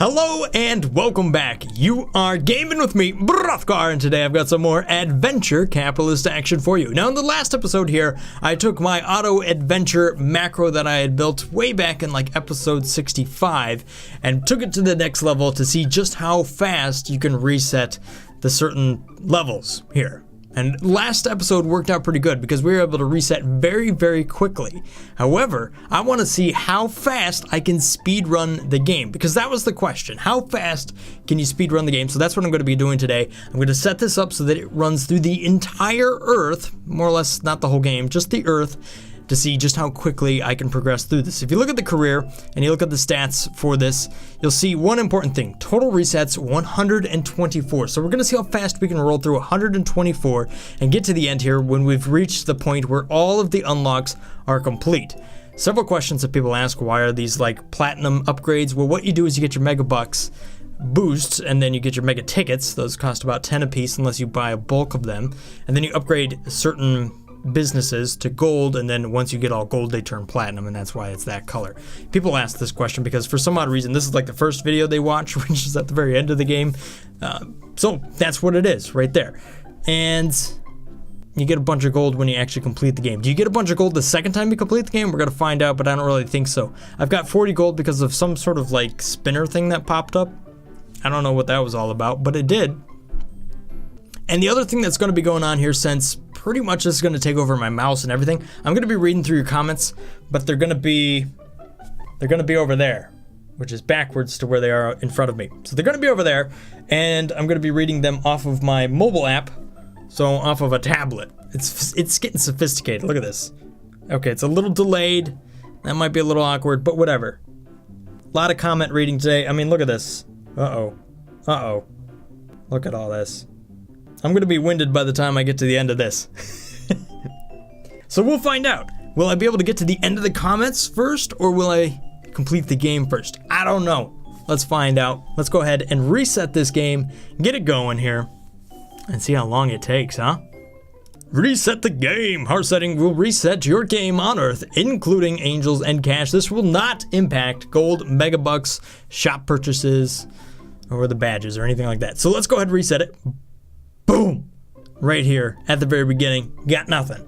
Hello and welcome back. You are gaming with me, Brothgar, and today I've got some more AdVenture capitalist action for you. Now in the last episode here, I took my auto AdVenture macro that I had built way back in like episode 65 and took it to the next level to see just how fast you can reset the certain levels here. And last episode worked out pretty good because we were able to reset very quickly. However, I want to see how fast I can speedrun the game, because that was the question. How fast can you speedrun the game? So that's what I'm going to be doing today. I'm going to set this up so that it runs through the entire Earth, more or less not the whole game, just the Earth, to see just how quickly I can progress through this. If you look at the career and you look at the stats for this, you'll see one important thing. Total resets 124. So we're gonna see how fast we can roll through 124 and get to the end here when we've reached the point where all of the unlocks are complete. Several questions that people ask, why are these like platinum upgrades? Well, what you do is you get your mega bucks boosts, and then you get your mega tickets. Those cost about 10 a piece unless you buy a bulk of them. And then you upgrade certain businesses to gold, and then once you get all gold they turn platinum, and that's why it's that color. People ask this question because for some odd reason this is like the first video they watch, which is at the very end of the game. So that's what it is right there. And you get a bunch of gold when you actually complete the game. Do you get a bunch of gold the second time you complete the game? We're gonna find out, but I don't really think so. I've got 40 gold because of some sort of like spinner thing that popped up. I don't know what that was all about, but it did. And the other thing that's going to be going on here, since pretty much this is going to take over my mouse and everything, I'm going to be reading through your comments, but they're going to be over there, which is backwards to where they are in front of me. So they're going to be over there, and I'm going to be reading them off of my mobile app, so off of a tablet. It's getting sophisticated. Look at this. Okay, it's a little delayed. That might be a little awkward, but whatever. A lot of comment reading today. I mean, look at this. Uh-oh. Uh-oh. Look at all this. I'm gonna be winded by the time I get to the end of this. So we'll find out. Will I be able to get to the end of the comments first, or will I complete the game first? I don't know. Let's find out. Let's go ahead and reset this game, get it going here, and see how long it takes, huh? Reset the game. Heart setting will reset your game on Earth, including angels and cash. This will not impact gold, mega bucks, shop purchases, or the badges, or anything like that. So let's go ahead and reset it. Boom! Right here at the very beginning. Got nothing.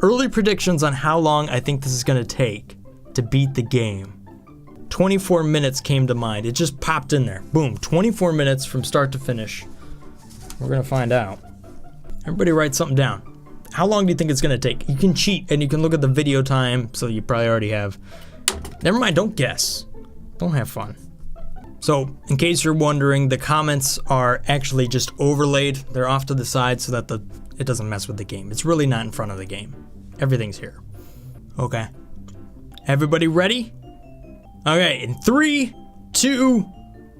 Early predictions on how long I think this is going to take to beat the game. 24 minutes came to mind. It just popped in there. Boom. 24 minutes from start to finish. We're going to find out. Everybody write something down. How long do you think it's going to take? You can cheat and you can look at the video time, so you probably already have. Never mind, don't guess. Don't have fun. So, in case you're wondering, the comments are actually just overlaid. They're off to the side so that it doesn't mess with the game. It's really not in front of the game. Everything's here. Okay. Everybody ready? Okay, in 3, 2,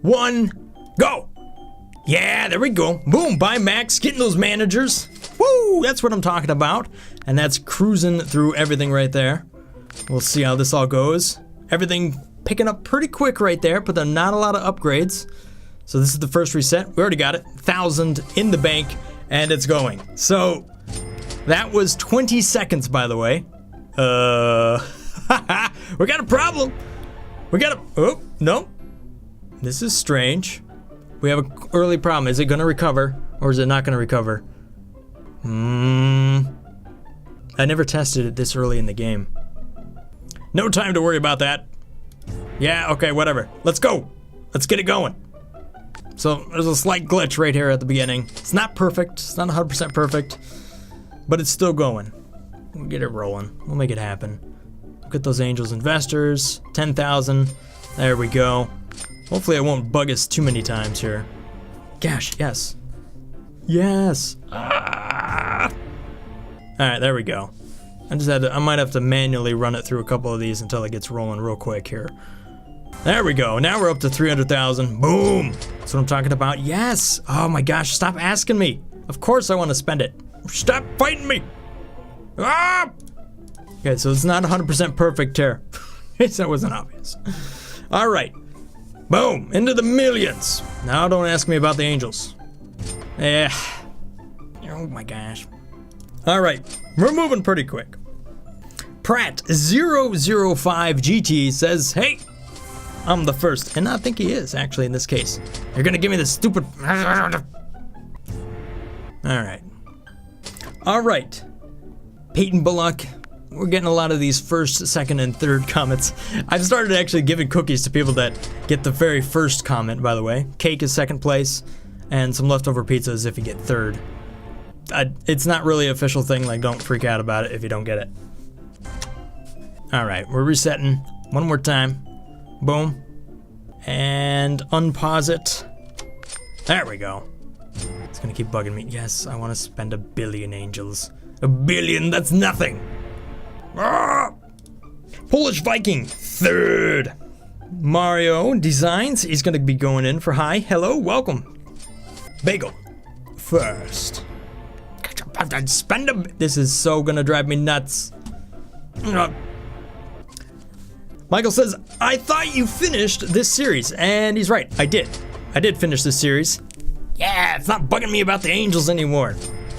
1, go! Yeah, there we go. Boom, bye Max, getting those managers. Woo, that's what I'm talking about. And that's cruising through everything right there. We'll see how this all goes. Everything picking up pretty quick right there, but there's not a lot of upgrades. So this is the first reset. We already got it. 1,000 in the bank, and it's going. So that was 20 seconds, by the way. We got a problem. Oh, no. This is strange. We have an early problem. Is it gonna recover, or is it not gonna recover? I never tested it this early in the game. No time to worry about that. Yeah, okay, whatever. Let's go. Let's get it going. So there's a slight glitch right here at the beginning. It's not perfect. It's not 100% perfect, but it's still going. We'll get it rolling. We'll make it happen. Look at those angels investors. 10,000. There we go. Hopefully I won't bug us too many times here. Gosh, yes. Yes. Ah. All right, there we go. I might have to manually run it through a couple of these until it gets rolling real quick here. There we go. Now we're up to 300,000. Boom. That's what I'm talking about. Yes. Oh my gosh. Stop asking me. Of course I want to spend it. Stop fighting me. Ah! Okay, so it's not 100% perfect here. That wasn't obvious. All right. Boom. Into the millions. Now don't ask me about the angels. Yeah. Oh my gosh. All right. We're moving pretty quick. Pratt005GT says, hey, I'm the first. And I think he is, actually, in this case. You're gonna give me this stupid... Alright. Alright. Peyton Bullock. We're getting a lot of these first, second, and third comments. I've started actually giving cookies to people that get the very first comment, by the way. Cake is second place, and some leftover pizzas if you get third. It's not really an official thing, like don't freak out about it if you don't get it. Alright, we're resetting. One more time. Boom. And unpause it. There we go. It's gonna keep bugging me. Yes, I want to spend 1 billion angels. 1 billion, that's nothing! Ah! Polish Viking, third. Mario Designs, he's gonna be going in for hi. Hello, welcome. Bagel, first. This is so gonna drive me nuts. Michael says, I thought you finished this series. And he's right, I did. I did finish this series. Yeah, it's not bugging me about the angels anymore.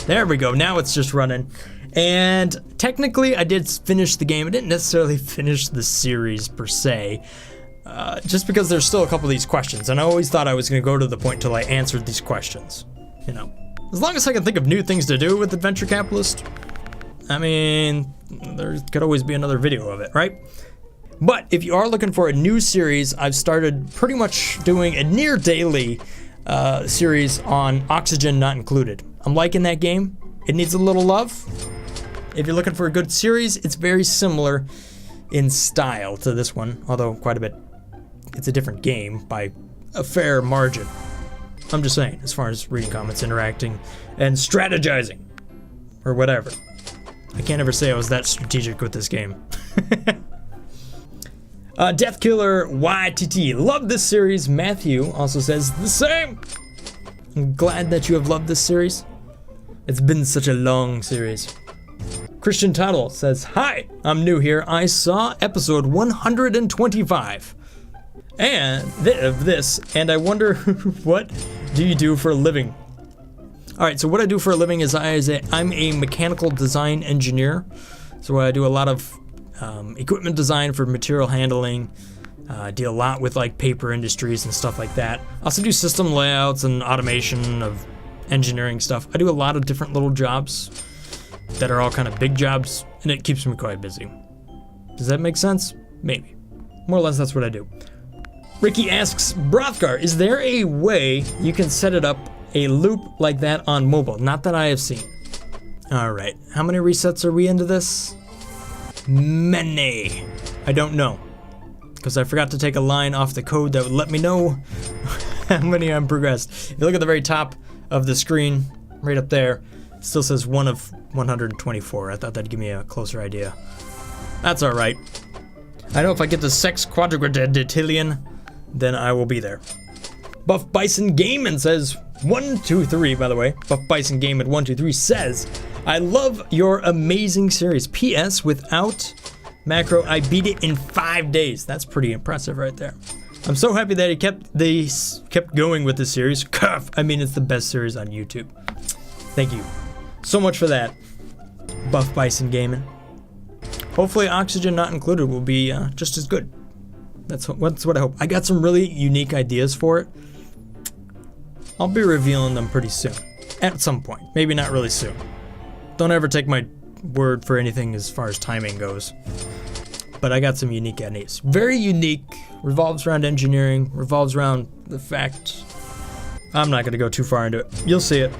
There we go, now it's just running. And technically, I did finish the game. I didn't necessarily finish the series per se, just because there's still a couple of these questions. And I always thought I was going to go to the point till I answered these questions. You know, as long as I can think of new things to do with Adventure Capitalist, I mean, there could always be another video of it, right? But if you are looking for a new series, I've started pretty much doing a near daily series on Oxygen Not Included. I'm liking that game. It needs a little love. If you're looking for a good series, it's very similar in style to this one, although quite a bit. It's a different game by a fair margin. I'm just saying, as far as reading comments, interacting, and strategizing, or whatever. I can't ever say I was that strategic with this game. Death Killer YTT, love this series. Matthew also says the same. I'm glad that you have loved this series. It's been such a long series. Christian Tuttle says, hi, I'm new here. I saw episode 125 and of this, and I wonder what do you do for a living? All right, so what I do for a living is I'm a mechanical design engineer. So I do a lot of equipment design for material handling. Deal a lot with like paper industries and stuff like that. I also do system layouts and automation of engineering stuff. I do a lot of different little jobs that are all kind of big jobs, and it keeps me quite busy. Does that make sense? Maybe. More or less, that's what I do. Ricky asks, Brothgar, is there a way you can set it up a loop like that on mobile? Not that I have seen. All right, how many resets are we into this? Many. I don't know, because I forgot to take a line off the code that would let me know how many I'm progressed. If you look at the very top of the screen, right up there, it still says 1 of 124. I thought that'd give me a closer idea. That's all right. I know if I get the sex quadrigatillion, then I will be there. Buff Bison Gamin says 123. By the way, Buff Bison Gamin 123 says, I love your amazing series. P.S. Without macro, I beat it in 5 days. That's pretty impressive right there. I'm so happy that he kept going with this series. Cuff. I mean, it's the best series on YouTube. Thank you so much for that, Buff Bison Gaming. Hopefully, Oxygen Not Included will be just as good. That's what I hope. I got some really unique ideas for it. I'll be revealing them pretty soon, at some point. Maybe not really soon. Don't ever take my word for anything as far as timing goes. But I got some unique ideas. Very unique. Revolves around engineering. Revolves around the fact. I'm not going to go too far into it. You'll see it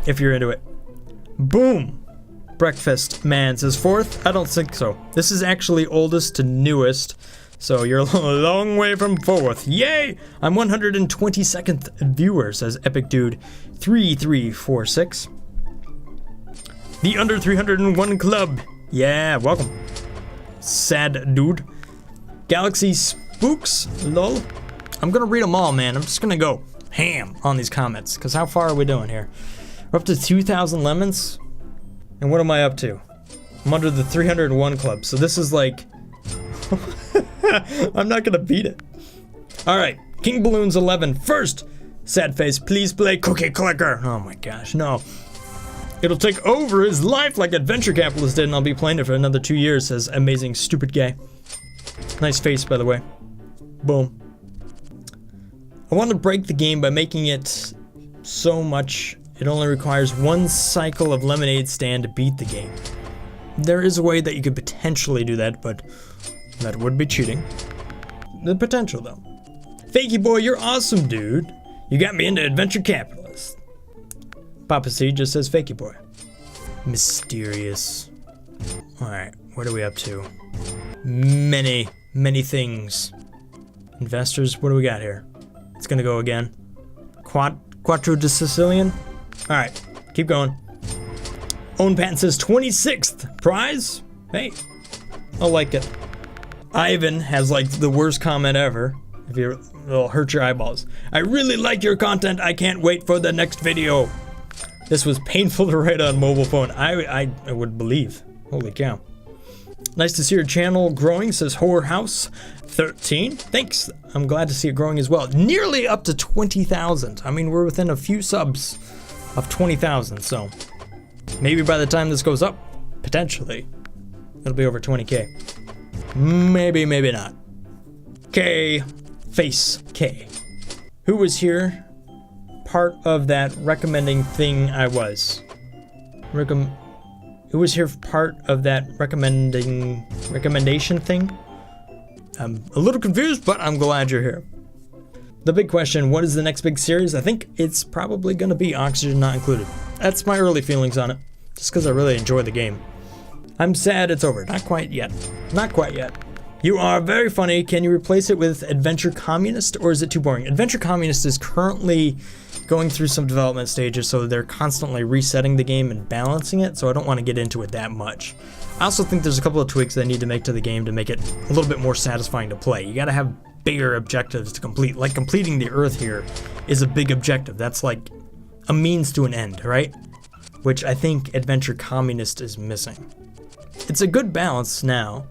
if you're into it. Boom. Breakfast Man says 4th. I don't think so. This is actually oldest to newest. So you're a long way from 4th. Yay! I'm 122nd viewer, says Epic Dude 3346. The Under 301 Club. Yeah, welcome. Sad Dude. Galaxy Spooks, lol. I'm gonna read them all, man. I'm just gonna go ham on these comments, because how far are we doing here? We're up to 2,000 lemons. And what am I up to? I'm under the 301 club, so this is like... I'm not gonna beat it. Alright, King Balloons 11. First, sad face, please play Cookie Clicker. Oh my gosh, no. It'll take over his life like Adventure Capitalist did, and I'll be playing it for another 2 years, says Amazing Stupid Guy. Nice face, by the way. Boom. I want to break the game by making it so much it only requires one cycle of lemonade stand to beat the game. There is a way that you could potentially do that, but that would be cheating. The potential, though. Fakey boy, you're awesome, dude. You got me into Adventure Capitalist. Papa C just says Fakey boy. Mysterious. Alright, what are we up to? Many things. Investors, what do we got here? It's gonna go again. Quattro de Sicilian? Alright, keep going. Own patent says 26th prize? Hey, I like it. Ivan has like the worst comment ever. It'll hurt your eyeballs. I really like your content. I can't wait for the next video. This was painful to write on mobile phone. I would believe. Holy cow. Nice to see your channel growing, says Horror House 13. Thanks. I'm glad to see it growing as well. Nearly up to 20,000. I mean, we're within a few subs of 20,000, so maybe by the time this goes up, potentially, it'll be over 20K. Maybe, maybe not. K. Face K. Who was here? Part of that recommending thing I was. Who was here part of that recommendation thing? I'm a little confused, but I'm glad you're here. The big question, what is the next big series? I think it's probably gonna be Oxygen Not Included. That's my early feelings on it, just because I really enjoy the game. I'm sad it's over. Not quite yet. Not quite yet. You are very funny. Can you replace it with Adventure Communist, or is it too boring? Adventure Communist is currently going through some development stages, so they're constantly resetting the game and balancing it, so I don't want to get into it that much. I also think there's a couple of tweaks they need to make to the game to make it a little bit more satisfying to play. You gotta have bigger objectives to complete. Like completing the Earth here is a big objective. That's like a means to an end, right? Which I think Adventure Communist is missing. It's a good balance now,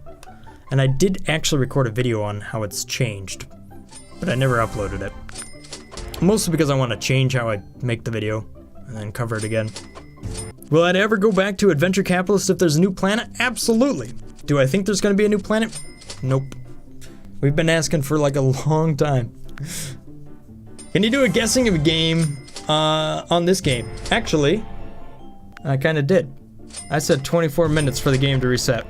and I did actually record a video on how it's changed, but I never uploaded it. Mostly because I want to change how I make the video and then cover it again. Will I ever go back to Adventure Capitalist if there's a new planet? Absolutely. Do I think there's going to be a new planet? Nope. We've been asking for like a long time. Can you do a guessing of a game on this game? Actually, I kind of did. I said 24 minutes for the game to reset.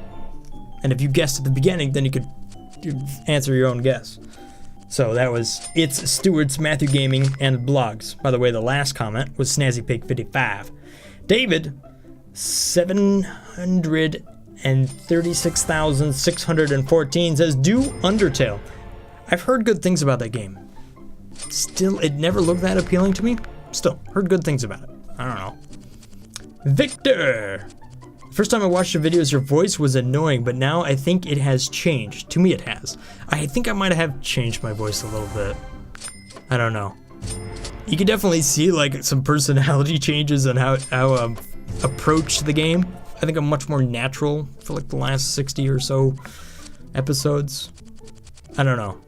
And if you guessed at the beginning, then you could answer your own guess. So that was It's Stewart's Matthew Gaming and Blogs. By the way, the last comment was SnazzyPig55. David, 736,614 says, do Undertale. I've heard good things about that game. Still, it never looked that appealing to me. Still, heard good things about it. I don't know. Victor! First time I watched your videos, your voice was annoying, but now I think it has changed. To me, it has. I think I might have changed my voice a little bit. I don't know. You can definitely see like some personality changes and how I approach the game. I think I'm much more natural for like the last 60 or so episodes. I don't know.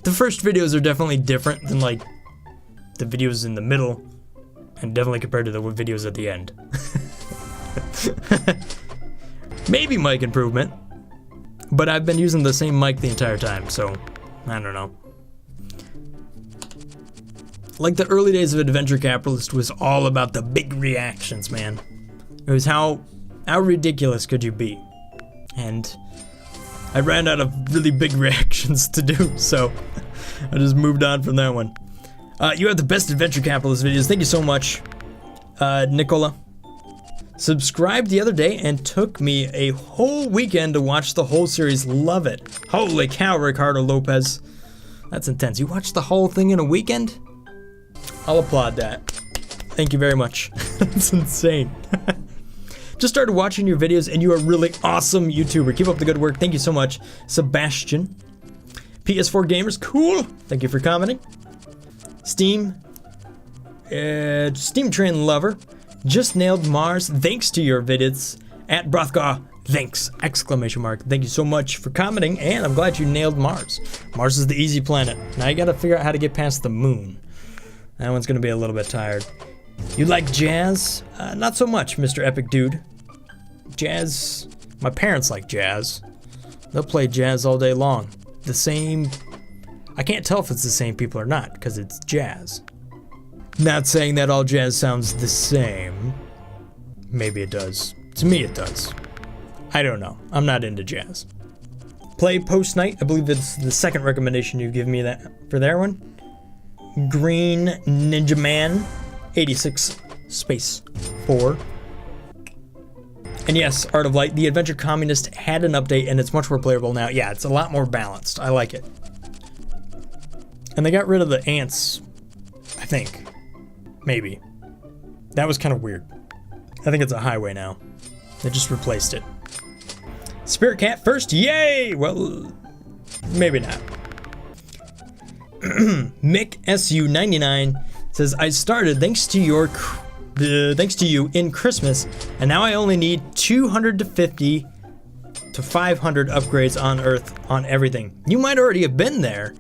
The first videos are definitely different than like the videos in the middle, and definitely compared to the videos at the end. Maybe mic improvement, but I've been using the same mic the entire time, so I don't know. Like the early days of Adventure Capitalist was all about the big reactions, man. It was how ridiculous could you be? And I ran out of really big reactions to do, so I just moved on from that one. You have the best Adventure Capitalist videos. Thank you so much, Nicola. Subscribed the other day and took me a whole weekend to watch the whole series. Love it. Holy cow, Ricardo Lopez. That's intense. You watched the whole thing in a weekend? I'll applaud that. Thank you very much. That's insane. Just started watching your videos and you are really awesome YouTuber. Keep up the good work. Thank you so much, Sebastian. PS4 Gamers, cool. Thank you for commenting. Steam Train Lover. Just nailed Mars, thanks to your vidits. @Brothgar, thanks! Exclamation mark. Thank you so much for commenting, and I'm glad you nailed Mars. Mars is the easy planet. Now you gotta figure out how to get past the moon. That one's gonna be a little bit tired. You like jazz? Not so much, Mr. Epic Dude. Jazz, my parents like jazz. They'll play jazz all day long. The same, I can't tell if it's the same people or not, because it's jazz. Not saying that all jazz sounds the same. Maybe it does. To me it does. I don't know. I'm not into jazz. Play Post Night. I believe it's the second recommendation you've given me that for that one. Green Ninja Man 86 space 4. And yes, Art of Light, the Adventure Communist had an update and it's much more playable now. Yeah, it's a lot more balanced. I like it. And they got rid of the ants, I think. Maybe. That was kind of weird. I think it's a highway now. They just replaced it. Spirit Cat first, yay! Well, maybe not. Mick SU99 says, I started thanks to you in Christmas, and now I only need 250 to 500 upgrades on Earth on everything. You might already have been there,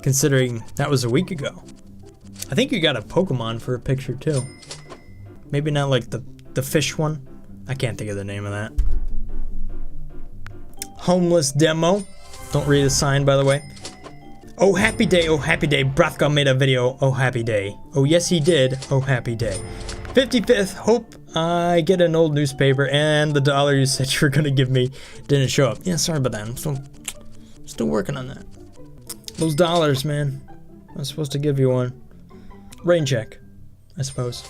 considering that was a week ago. I think you got a Pokemon for a picture too. Maybe not like the fish one. I can't think of the name of that. Homeless Demo. Don't read the sign, by the way. Oh happy day, Brothgar made a video. Oh happy day. Oh yes he did. Oh happy day. 55th, hope I get an old newspaper and the $1 you said you were gonna give me didn't show up. Yeah, sorry about that. I'm still working on that. Those dollars, man. I was supposed to give you one. Rain check, I suppose.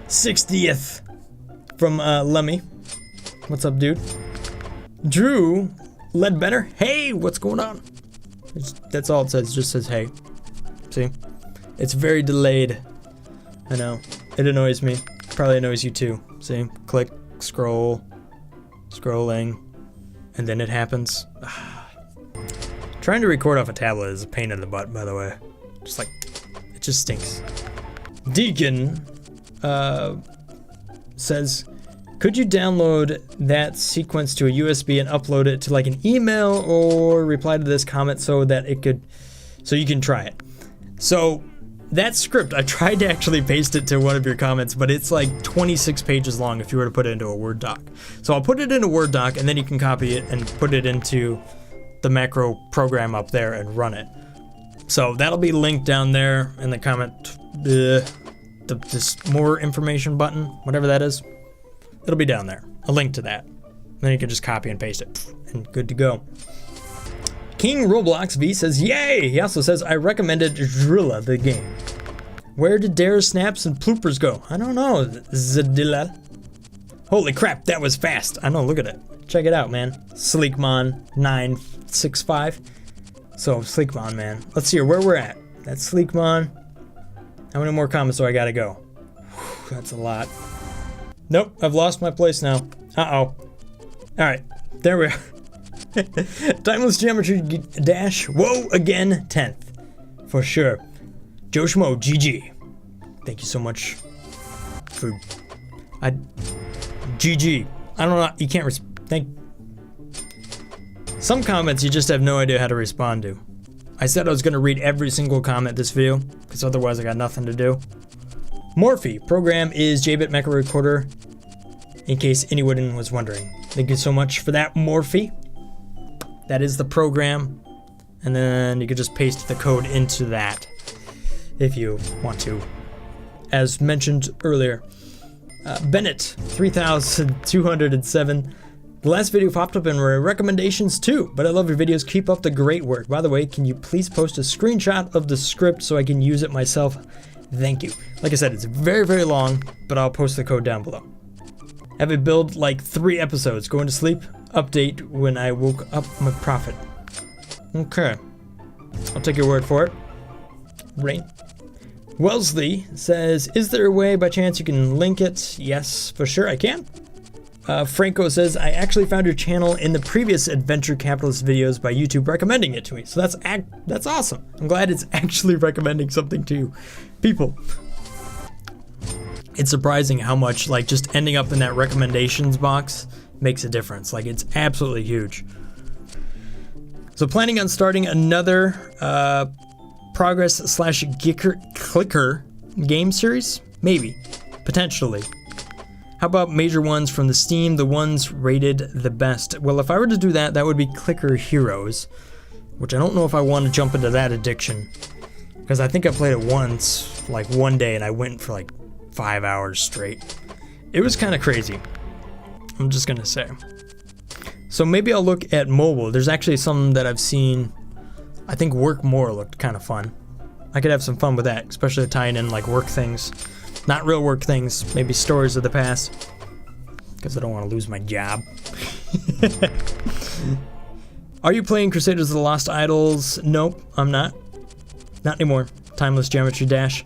60th from Lemmy. What's up, dude? Drew Ledbetter. Hey, what's going on? That's all it says. It just says hey. See? It's very delayed. I know. It annoys me. Probably annoys you too. See? Click, scroll, scrolling, and then it happens. Trying to record off a tablet is a pain in the butt, by the way. Just like, it just stinks. Deacon says, could you download that sequence to a USB and upload it to like an email or reply to this comment so that you can try it? So that script, I tried to actually paste it to one of your comments, but it's like 26 pages long if you were to put it into a Word doc. So I'll put it in a Word doc and then you can copy it and put it into the macro program up there and run it. So that'll be linked down there in the comment, this more information button, whatever that is. It'll be down there, a link to that. Then you can just copy and paste it, and good to go. King Roblox V says, yay! He also says, I recommended Drilla, the game. Where did Dare Snaps and Ploopers go? I don't know, Zadilla. Holy crap, that was fast. I know, look at it. Check it out, man. Sleekmon965. So, Sleekmon, man. Let's see where we're at. That's Sleekmon. How many more comments do I gotta go? Whew, that's a lot. Nope, I've lost my place now. Uh-oh. Alright, there we are. Timeless Geometry Dash, whoa, again, 10th. For sure. Joe Schmo, GG. Thank you so much for... GG. I don't know, you can't Some comments you just have no idea how to respond to. I said I was gonna read every single comment this video, because otherwise I got nothing to do. Morphe, program is JBit Mecha Recorder, in case anyone was wondering. Thank you so much for that, Morphe. That is the program, and then you can just paste the code into that if you want to. As mentioned earlier, Bennett 3207. The last video popped up in recommendations too, but I love your videos. Keep up the great work. By the way, can you please post a screenshot of the script so I can use it myself? Thank you. Like I said, it's very, very long, but I'll post the code down below. Have it build like 3 episodes. Going to sleep. Update when I woke up my prophet. Okay. I'll take your word for it. Rain. Wellesley says, is there a way by chance you can link it? Yes, for sure I can. Franco says, I actually found your channel in the previous Adventure Capitalist videos by YouTube recommending it to me. So that's awesome. I'm glad it's actually recommending something to people. It's surprising how much like just ending up in that recommendations box makes a difference. Like it's absolutely huge. So planning on starting another progress/clicker game series? Maybe, potentially. How about major ones from the Steam, the ones rated the best? Well, if I were to do that, that would be Clicker Heroes, which I don't know if I want to jump into that addiction, because I think I played it once, like one day, and I went for like 5 hours straight. It was kind of crazy, I'm just gonna say. So maybe I'll look at mobile. There's actually some that I've seen, I think Work More looked kind of fun. I could have some fun with that, especially tying in like work things. Not real work things, maybe stories of the past, because I don't want to lose my job. Are you playing Crusaders of the Lost Idols? Nope, I'm not. Not anymore. Timeless Geometry Dash.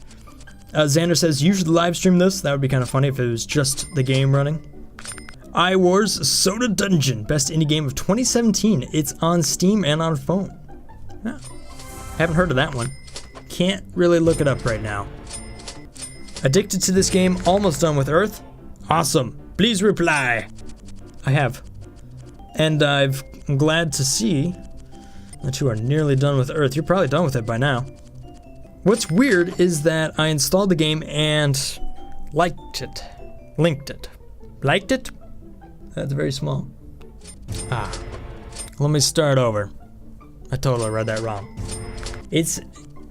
Xander says, usually live stream this. That would be kind of funny if it was just the game running. iWars Soda Dungeon, best indie game of 2017. It's on Steam and on phone. Yeah. Haven't heard of that one. Can't really look it up right now. Addicted to this game, almost done with Earth. Awesome. Please reply. I have. And I'm glad to see that you are nearly done with Earth. You're probably done with it by now. What's weird is that I installed the game and liked it. Linked it. Liked it? That's very small. Let me start over. I totally read that wrong. It's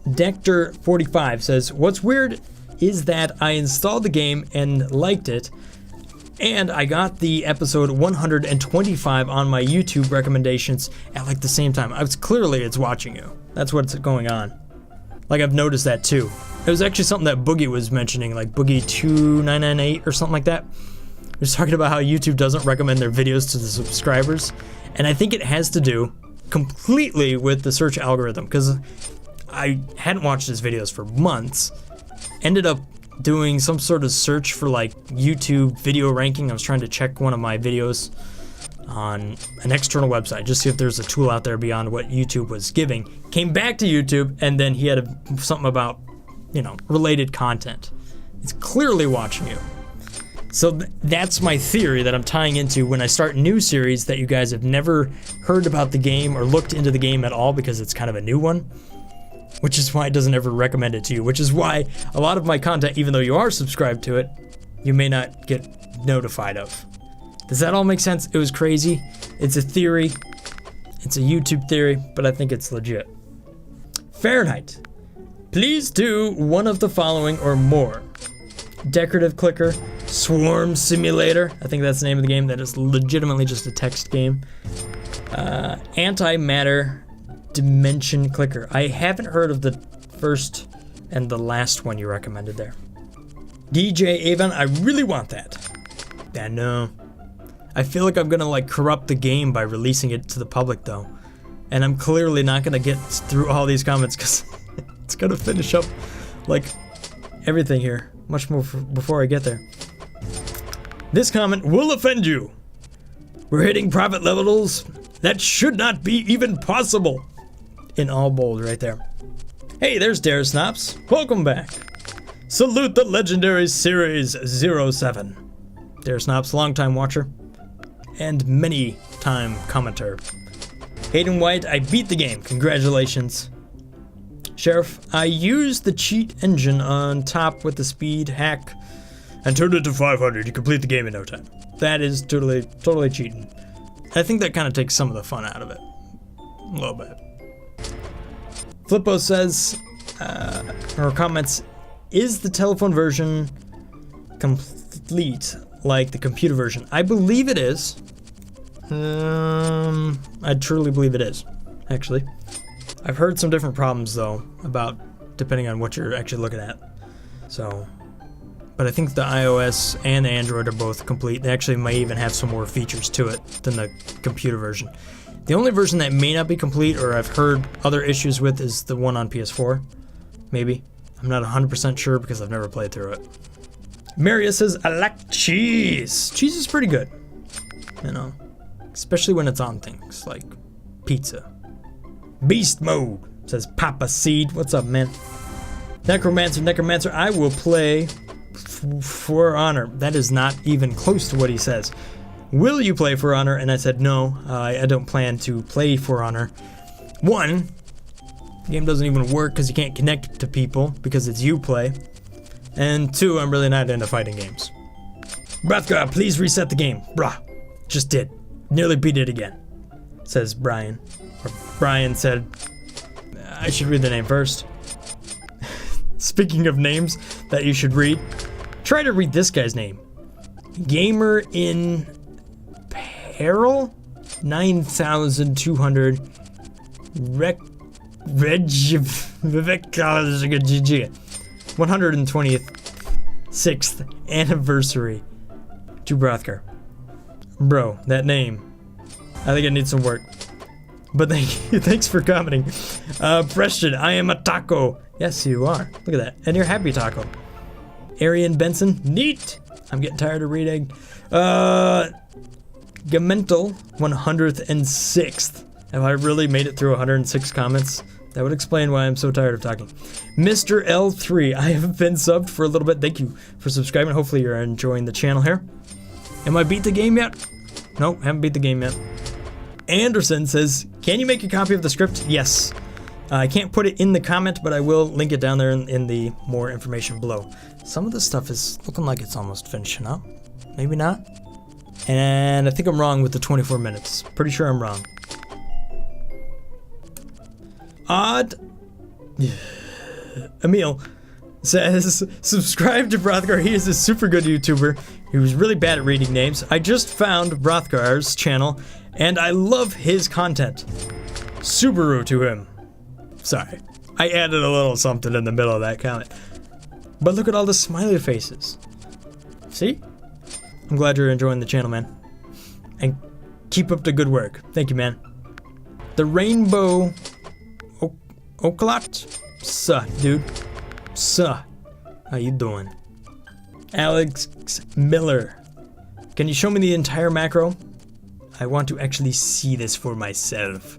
Dector45 says, what's weird is that I installed the game and liked it, and I got the episode 125 on my YouTube recommendations at like the same time. It's watching you. That's what's going on. Like, I've noticed that too. It was actually something that Boogie was mentioning, like Boogie2998 or something like that. He was talking about how YouTube doesn't recommend their videos to the subscribers, and I think it has to do completely with the search algorithm, because I hadn't watched his videos for months. Ended up doing some sort of search for like YouTube video ranking. I was trying to check one of my videos on an external website, just see if there's a tool out there beyond what YouTube was giving. Came back to YouTube, and then he had something about, related content. It's clearly watching you. So that's my theory that I'm tying into when I start new series that you guys have never heard about the game or looked into the game at all, because it's kind of a new one, which is why it doesn't ever recommend it to you, which is why a lot of my content, even though you are subscribed to it, you may not get notified of. Does that all make sense? It was crazy. It's a theory. It's a YouTube theory, but I think it's legit. Fahrenheit. Please do one of the following or more. Decorative Clicker, Swarm Simulator. I think that's the name of the game. That is legitimately just a text game. Antimatter Dimension Clicker. I haven't heard of the first and the last one you recommended there. DJ Avon, I really want that. I know. I feel like I'm gonna like corrupt the game by releasing it to the public though. And I'm clearly not gonna get through all these comments because it's gonna finish up like everything here. Much more before I get there. This comment will offend you. We're hitting profit levels that should not be even possible. In all bold right there. Hey, there's Dare Snops. Welcome back. Salute the legendary Series 07. Dare Snops, longtime watcher and many time commenter. Hayden White, I beat the game. Congratulations. Sheriff, I used the cheat engine on top with the speed hack and turned it to 500. You complete the game in no time. That is totally cheating. I think that kind of takes some of the fun out of it. A little bit. Flippo says, or comments, is the telephone version complete like the computer version? I believe it is. I truly believe it is, actually. I've heard some different problems, though, about depending on what you're actually looking at. So, but I think the iOS and the Android are both complete. They actually might even have some more features to it than the computer version. The only version that may not be complete, or I've heard other issues with, is the one on PS4. Maybe. I'm not 100% sure because I've never played through it. Maria says, I like cheese. Cheese is pretty good. Especially when it's on things like pizza. Beast Mode, says Papa Seed. What's up, man? Necromancer, I will play For Honor. That is not even close to what he says. Will you play For Honor? And I said, no, I don't plan to play For Honor. One, the game doesn't even work because you can't connect to people because it's Uplay. And two, I'm really not into fighting games. Brothgar, please reset the game. Bruh, just did. Nearly beat it again, says Brian. Or Brian said I should read the name first. Speaking of names that you should read, try to read this guy's name. Gamer in Peril 9200 Reg 126th anniversary to Brothgar. Bro, that name. I think it needs some work. But thank you. Thanks for commenting. Preston, I am a taco. Yes, you are. Look at that. And you're happy taco. Arian Benson, neat. I'm getting tired of reading. Gamental 106th. Have I really made it through 106 comments? That would explain why I'm so tired of talking. Mr. L3, I have been subbed for a little bit. Thank you for subscribing. Hopefully you're enjoying the channel here. Am I beat the game yet? Nope, haven't beat the game yet. Anderson says, can you make a copy of the script? Yes. I can't put it in the comment, but I will link it down there in the more information below. Some of this stuff is looking like it's almost finishing up. Maybe not. And I think I'm wrong with the 24 minutes. Pretty sure I'm wrong. Odd Emil says, subscribe to Brothgar. He is a super good YouTuber. He was really bad at reading names. I just found Brothgar's channel and I love his content. Subaru to him. Sorry, I added a little something in the middle of that comment. But look at all the smiley faces. See? I'm glad you're enjoying the channel, man. And keep up the good work. Thank you, man. The Rainbow Oklot? Suh, dude. Suh. How you doing? Alex Miller. Can you show me the entire macro? I want to actually see this for myself.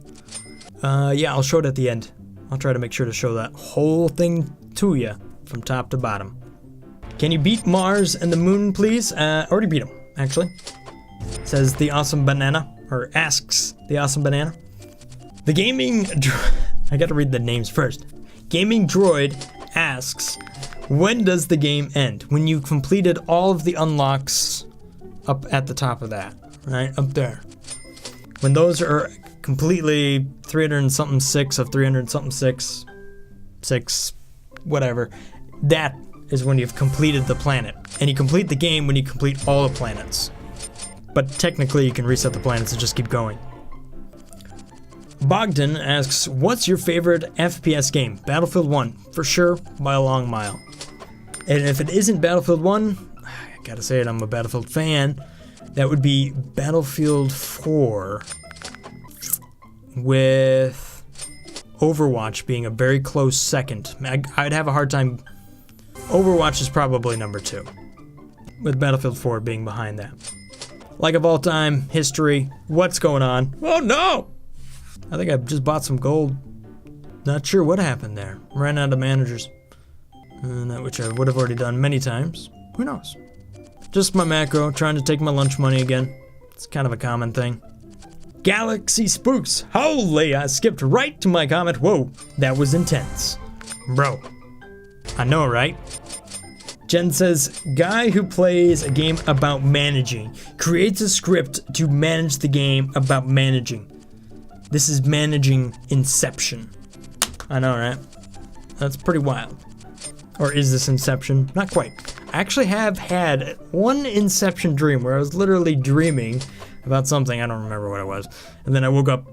Yeah, I'll show it at the end. I'll try to make sure to show that whole thing to you from top to bottom. Can you beat Mars and the Moon, please? Already beat him, actually. Says the awesome banana, or asks the awesome banana. The gaming... I gotta read the names first. Gaming Droid asks, when does the game end? When you completed all of the unlocks up at the top of that, right? Up there. When those are completely 300-something 6 of 300-something 6, whatever, that is when you've completed the planet. And you complete the game when you complete all the planets. But technically you can reset the planets and just keep going. Bogdan asks, what's your favorite FPS game? Battlefield 1, for sure, by a long mile. And if it isn't Battlefield 1, I gotta say it, I'm a Battlefield fan, that would be Battlefield 4, with Overwatch being a very close second. I'd have a hard time. Overwatch is probably number 2, with Battlefield 4 being behind that. Like of all time, history, what's going on? Oh no! I think I just bought some gold. Not sure what happened there. Ran out of managers. Which I would have already done many times. Who knows? Just my macro, trying to take my lunch money again. It's kind of a common thing. Galaxy Spooks. Holy, I skipped right to my comment. Whoa, that was intense. Bro, I know, right? Jen says, guy who plays a game about managing, creates a script to manage the game about managing. This is managing Inception. I know, right? That's pretty wild. Or is this Inception? Not quite. I actually have had one Inception dream where I was literally dreaming about something. I don't remember what it was. And then I woke up,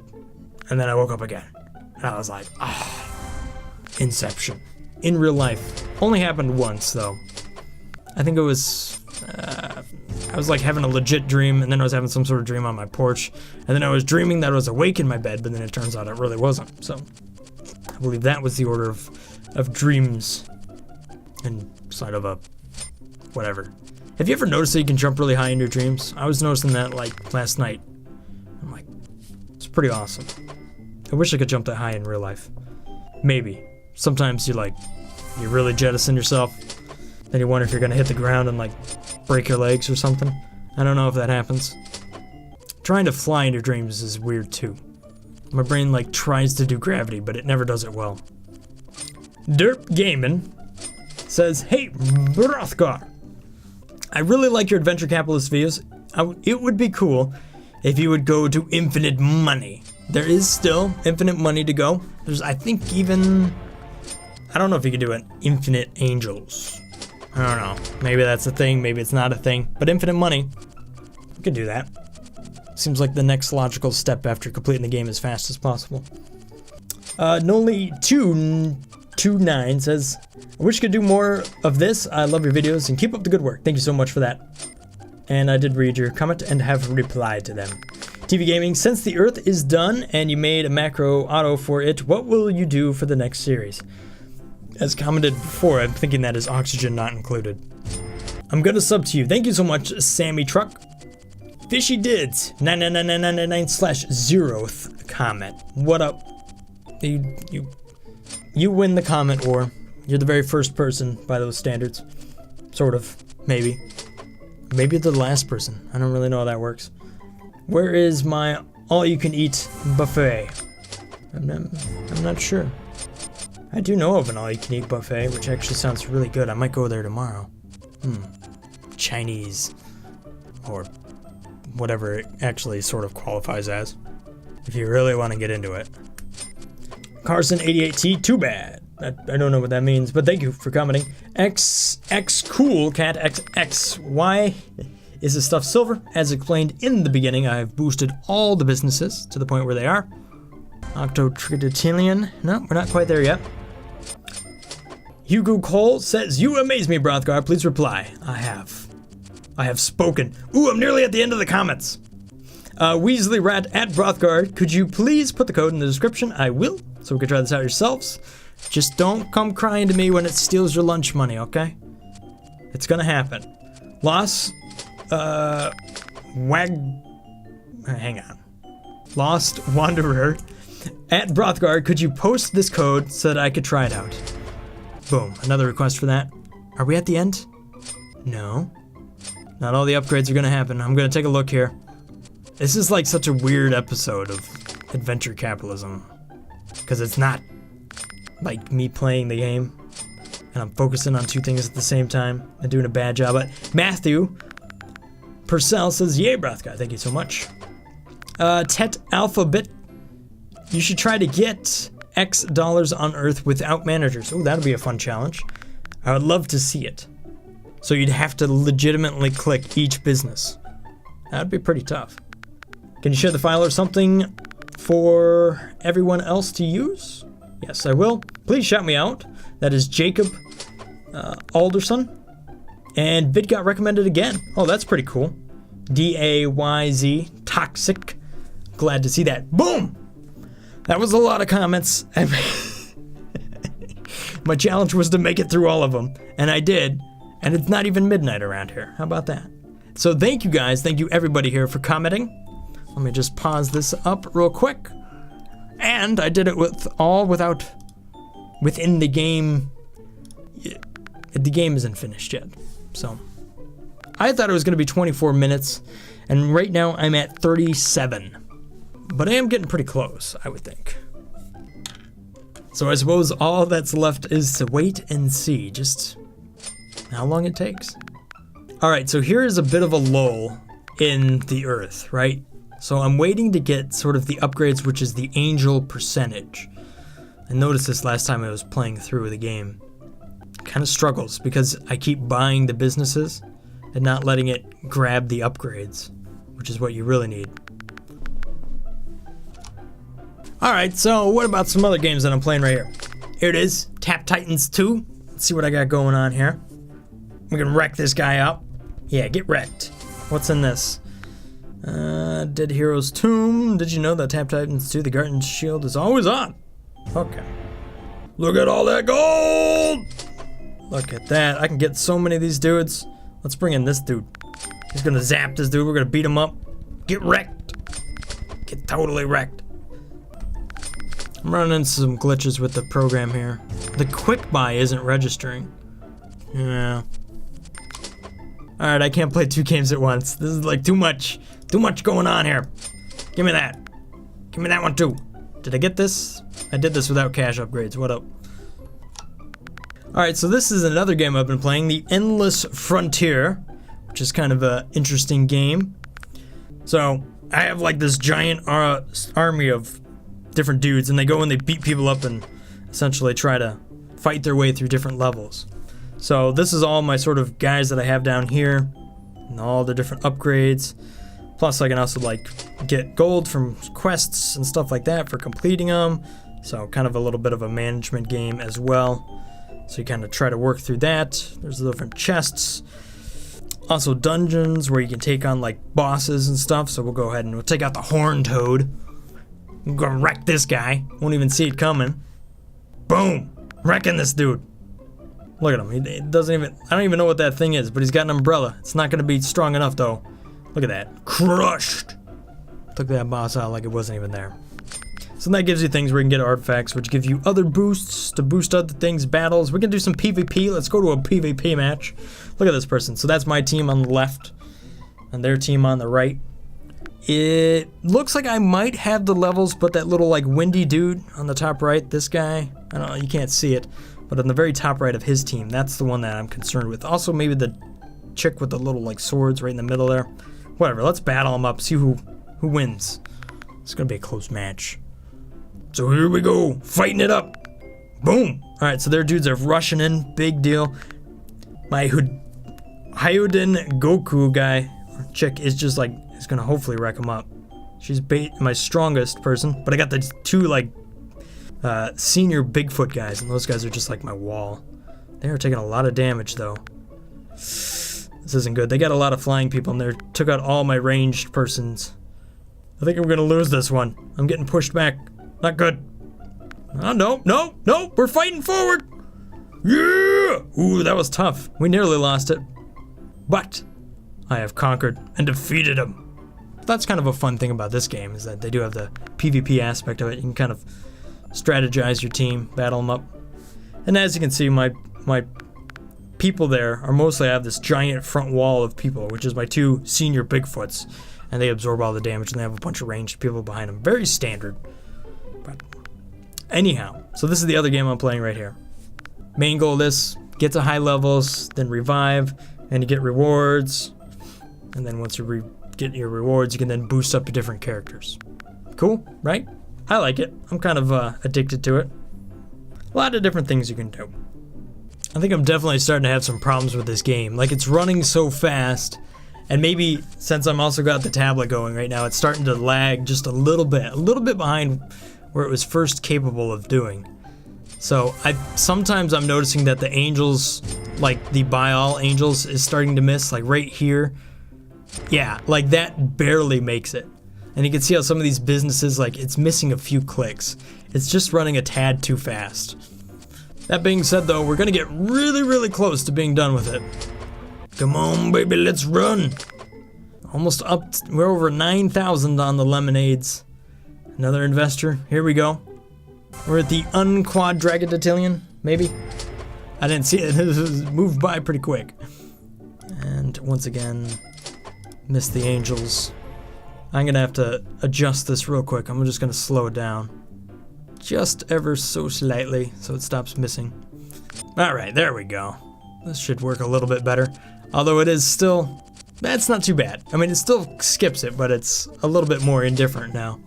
and then I woke up again. And I was like, Inception. In real life. Only happened once, though. I think it was, I was like having a legit dream, and then I was having some sort of dream on my porch, and then I was dreaming that I was awake in my bed, but then it turns out it really wasn't. So I believe that was the order of dreams inside of a whatever. Have you ever noticed that you can jump really high in your dreams? I was noticing that like last night. I'm like, it's pretty awesome. I wish I could jump that high in real life. Maybe. Sometimes you really jettison yourself. Then you wonder if you're gonna hit the ground and like break your legs or something. I don't know if that happens. Trying to fly in your dreams is weird too. My brain like tries to do gravity, but it never does it well. Derp Gaming says, hey, Brothgar, I really like your adventure capitalist videos. It would be cool if you would go to infinite money. there is still infinite money to go. There's, I think, even, I don't know if you could do an infinite angels. I don't know. Maybe that's a thing, maybe it's not a thing. But infinite money, you could do that. Seems like the next logical step after completing the game as fast as possible. Noli229 says, I wish you could do more of this. I love your videos and keep up the good work. Thank you so much for that. And I did read your comment and have replied to them. TV Gaming, since the Earth is done and you made a macro auto for it, what will you do for the next series? As commented before, I'm thinking that is oxygen not included. I'm gonna sub to you. Thank you so much, Sammy Truck. Fishy Dids 99999/0th comment. What up? You win the comment war. You're the very first person by those standards. Sort of. Maybe. Maybe the last person. I don't really know how that works. Where is my all-you-can-eat buffet? I'm not sure. I do know of an all-you-can-eat buffet, which actually sounds really good. I might go there tomorrow. Chinese. Or whatever it actually sort of qualifies as. If you really want to get into it. Carson88T, too bad. I don't know what that means, but thank you for commenting. Cool Cat XX. Why is this stuff silver? As explained in the beginning, I've boosted all the businesses to the point where they are. Octotrillion. No, we're not quite there yet. Hugo Cole says, you amaze me, Brothgar. Please reply. I have spoken. Ooh, I'm nearly at the end of the comments. Weasley Rat at Brothgar, could you please put the code in the description? I will, so we can try this out yourselves. Just don't come crying to me when it steals your lunch money, okay? It's gonna happen. Lost, hang on. Lost Wanderer at Brothgar, could you post this code so that I could try it out? Boom, another request for that. Are we at the end? No. Not all the upgrades are gonna happen. I'm gonna take a look here. This is like such a weird episode of adventure capitalism. Because it's not like me playing the game and I'm focusing on two things at the same time and doing a bad job. But Matthew Purcell says, yay, Brothgar, thank you so much. Tet Alphabet, you should try to get X dollars on Earth without managers. Oh, that'll be a fun challenge. I would love to see it. So you'd have to legitimately click each business. That'd be pretty tough. Can you share the file or something for everyone else to use? Yes, I will. Please shout me out. That is Jacob Alderson. And vid got recommended again. Oh, that's pretty cool. DAYZ Toxic. Glad to see that. Boom! That was a lot of comments. My challenge was to make it through all of them. And I did. And it's not even midnight around here. How about that? So thank you guys. Thank you everybody here for commenting. Let me just pause this up real quick. And I did it without within the game. The game isn't finished yet. So I thought it was going to be 24 minutes. And right now I'm at 37. But I am getting pretty close, I would think. So I suppose all that's left is to wait and see just how long it takes. Alright, so here is a bit of a lull in the Earth, right? So I'm waiting to get sort of the upgrades, which is the angel percentage. I noticed this last time I was playing through the game. It kind of struggles because I keep buying the businesses and not letting it grab the upgrades, which is what you really need. Alright, so what about some other games that I'm playing right here? Here it is, Tap Titans 2. Let's see what I got going on here. We can wreck this guy up. Yeah, get wrecked. What's in this? Dead Hero's Tomb. Did you know that Tap Titans 2, the Garden Shield, is always on? Okay. Look at all that gold! Look at that. I can get so many of these dudes. Let's bring in this dude. He's gonna zap this dude. We're gonna beat him up. Get wrecked. Get totally wrecked. I'm running into some glitches with the program here. The quick buy isn't registering. Yeah. Alright, I can't play 2 games at once. This is like too much. Too much going on here. Give me that. Give me that one too. Did I get this? I did this without cash upgrades. What up? Alright, so this is another game I've been playing. The Endless Frontier. Which is kind of an interesting game. So, I have like this giant army of different dudes, and they go and they beat people up and essentially try to fight their way through different levels. So this is all my sort of guys that I have down here, and all the different upgrades. Plus I can also like get gold from quests and stuff like that for completing them. So kind of a little bit of a management game as well. So you kind of try to work through that. There's the different chests. Also dungeons where you can take on like bosses and stuff. So we'll go ahead and we'll take out the horned toad. I'm gonna wreck this guy. Won't even see it coming. Boom! Wrecking this dude. Look at him. He doesn't even, I don't even know what that thing is, but he's got an umbrella. It's not gonna be strong enough though. Look at that. Crushed! Took that boss out like it wasn't even there. So that gives you things where you can get artifacts, which give you other boosts to boost other things, battles. We can do some PvP. Let's go to a PvP match. Look at this person. So that's my team on the left, and their team on the right. It looks like I might have the levels, but that little like windy dude on the top right, this guy, I don't know, you can't see it, but on the very top right of his team, that's the one that I'm concerned with. Also maybe the chick with the little like swords right in the middle there. Whatever, let's battle them up, see who wins. It's gonna be a close match. So here we go, fighting it up. Boom. All right, so their dudes are rushing in, big deal. My Hyuden Goku guy, or chick, is just like, is gonna hopefully wreck him up. She's my strongest person, but I got the two like senior Bigfoot guys, and those guys are just like my wall. They are taking a lot of damage though. This isn't good. They got a lot of flying people in there. Took out all my ranged persons. I think I'm gonna lose this one. I'm getting pushed back. Not good. Oh, no, we're fighting forward. Yeah! Ooh, that was tough. We nearly lost it. But I have conquered and defeated him. That's kind of a fun thing about this game, is that they do have the PvP aspect of it. You can kind of strategize your team, battle them up. And as you can see, my people there are mostly, I have this giant front wall of people, which is my two senior Bigfoots. And they absorb all the damage, and they have a bunch of ranged people behind them. Very standard. But anyhow, so this is the other game I'm playing right here. Main goal of this, get to high levels, then revive, and you get rewards. And then once you get your rewards, you can then boost up to different characters. Cool, right? I like it. I'm kind of addicted to it. A lot of different things you can do. I think I'm definitely starting to have some problems with this game. Like, it's running so fast, and maybe since I'm also got the tablet going right now, it's starting to lag just a little bit behind where it was first capable of doing. So sometimes I'm noticing that the angels, like the buy all angels, is starting to miss, like right here. Yeah, like that barely makes it. And you can see how some of these businesses, like, it's missing a few clicks. It's just running a tad too fast. That being said though, we're gonna get really close to being done with it. Come on baby, let's run. Almost up, we're over 9,000 on the lemonades. Another investor, here we go. We're at the Unquadragatillion, maybe? I didn't see it, it moved by pretty quick. And once again, missed the angels. I'm gonna have to adjust this real quick. I'm just gonna slow it down. Just ever so slightly, so it stops missing. Alright, there we go. This should work a little bit better. Although it is still, that's not too bad. I mean, it still skips it, but it's a little bit more indifferent now.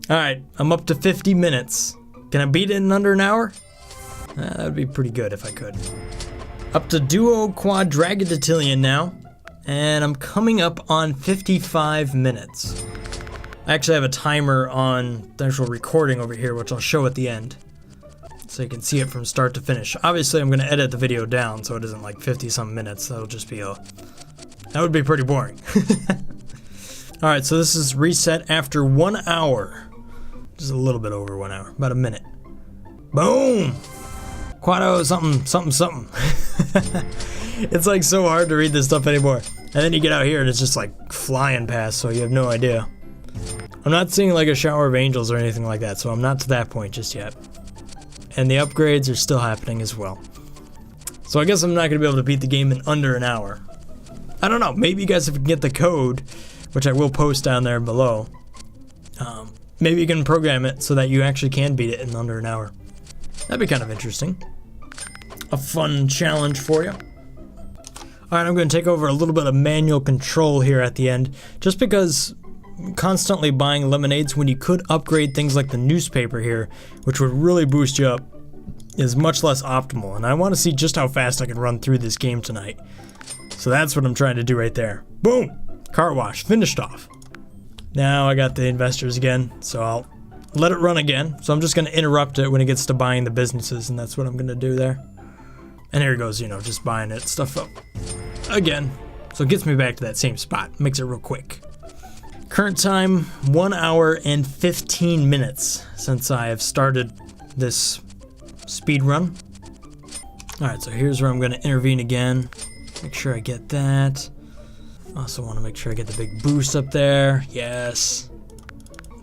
Alright, I'm up to 50 minutes. Can I beat it in under an hour? That would be pretty good if I could. Up to Duo Quadragatillion now. And I'm coming up on 55 minutes. I actually have a timer on the actual recording over here, which I'll show at the end. So you can see it from start to finish. Obviously, I'm going to edit the video down so it isn't like 50-some minutes. That'll just be that would be pretty boring. Alright, so this is reset after 1 hour. Just a little bit over 1 hour, about a minute. Boom! Quado something. It's like so hard to read this stuff anymore. And then you get out here and it's just like flying past, so you have no idea. I'm not seeing like a shower of angels or anything like that, so I'm not to that point just yet. And the upgrades are still happening as well. So I guess I'm not going to be able to beat the game in under an hour. I don't know, maybe you guys, if you can get the code, which I will post down there below, maybe you can program it so that you actually can beat it in under an hour. That'd be kind of interesting. A fun challenge for you. Alright, I'm going to take over a little bit of manual control here at the end, just because constantly buying lemonades when you could upgrade things like the newspaper here, which would really boost you up, is much less optimal. And I want to see just how fast I can run through this game tonight. So that's what I'm trying to do right there. Boom! Car wash, finished off. Now I got the investors again, so I'll let it run again. So I'm just going to interrupt it when it gets to buying the businesses, and that's what I'm going to do there. And here it goes, you know, just buying it, stuff up again. So it gets me back to that same spot, makes it real quick. Current time, 1 hour and 15 minutes since I have started this speed run. All right, so here's where I'm going to intervene again. Make sure I get that. Also want to make sure I get the big boost up there. Yes.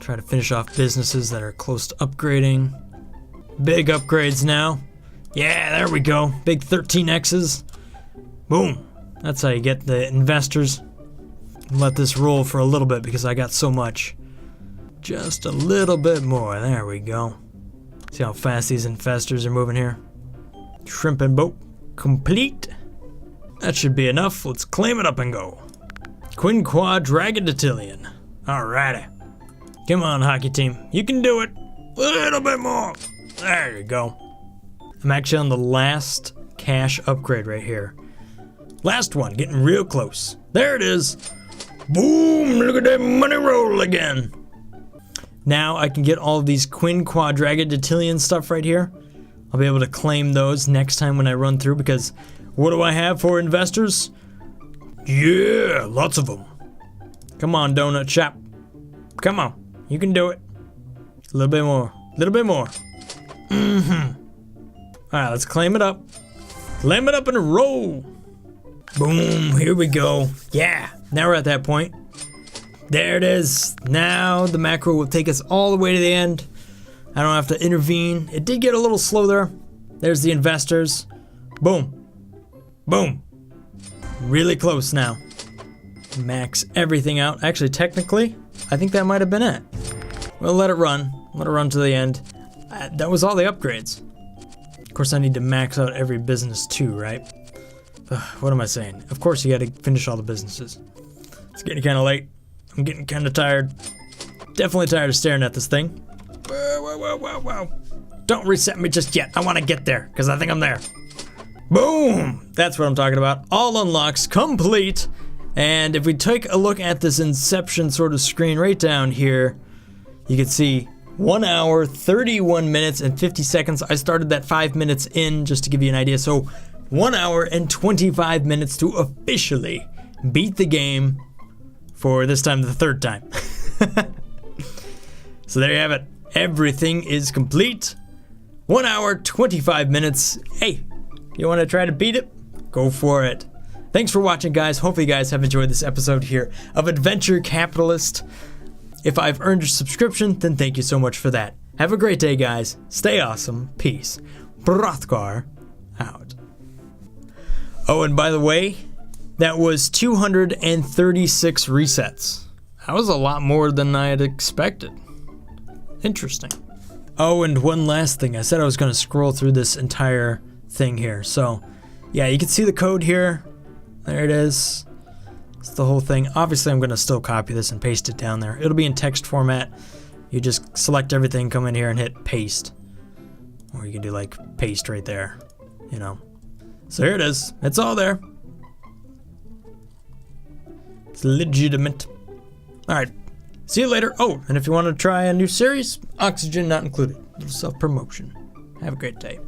Try to finish off businesses that are close to upgrading. Big upgrades now. Yeah, there we go. Big 13Xs. Boom. That's how you get the investors. Let this roll for a little bit because I got so much. Just a little bit more. There we go. See how fast these investors are moving here? Shrimp and boat complete. That should be enough. Let's claim it up and go. Quinquadragadillion. Alrighty. Come on, hockey team. You can do it. A little bit more. There you go. I'm actually on the last cash upgrade right here. Last one, getting real close. There it is. Boom, look at that money roll again. Now I can get all of these Quinquadragadillion stuff right here. I'll be able to claim those next time when I run through because what do I have for investors? Yeah, lots of them. Come on, donut shop. Come on, you can do it. A little bit more, a little bit more. All right, let's claim it up. Claim it up in a row. Boom, here we go. Yeah, now we're at that point. There it is. Now the macro will take us all the way to the end. I don't have to intervene. It did get a little slow there. There's the investors. Boom. Boom. Really close now. Max everything out. Actually, technically, I think that might have been it. We'll let it run. Let it run to the end. That was all the upgrades. Of course, I need to max out every business too, right? What am I saying? Of course, you got to finish all the businesses. It's getting kind of late. I'm getting kind of tired. Definitely tired of staring at this thing. Whoa. Don't reset me just yet. I want to get there because I think I'm there. Boom! That's what I'm talking about. All unlocks complete. And if we take a look at this Inception sort of screen right down here, you can see 1 hour, 31 minutes, and 50 seconds. I started that 5 minutes in just to give you an idea. So 1 hour and 25 minutes to officially beat the game for this time the third time. So there you have it. Everything is complete. 1 hour, 25 minutes. Hey, you want to try to beat it? Go for it. Thanks for watching, guys. Hopefully you guys have enjoyed this episode here of Adventure Capitalist. If I've earned your subscription, then thank you so much for that. Have a great day, guys. Stay awesome. Peace. Brothgar out. Oh, and by the way, that was 236 resets. That was a lot more than I had expected. Interesting. Oh, and one last thing. I said I was going to scroll through this entire thing here. So, yeah, you can see the code here. There it is. It's the whole thing. Obviously, I'm going to still copy this and paste it down there. It'll be in text format. You just select everything, come in here and hit paste. Or you can do like paste right there, you know. So here it is. It's all there. It's legitimate. All right. See you later. Oh, and if you want to try a new series, Oxygen not included. Little self-promotion. Have a great day.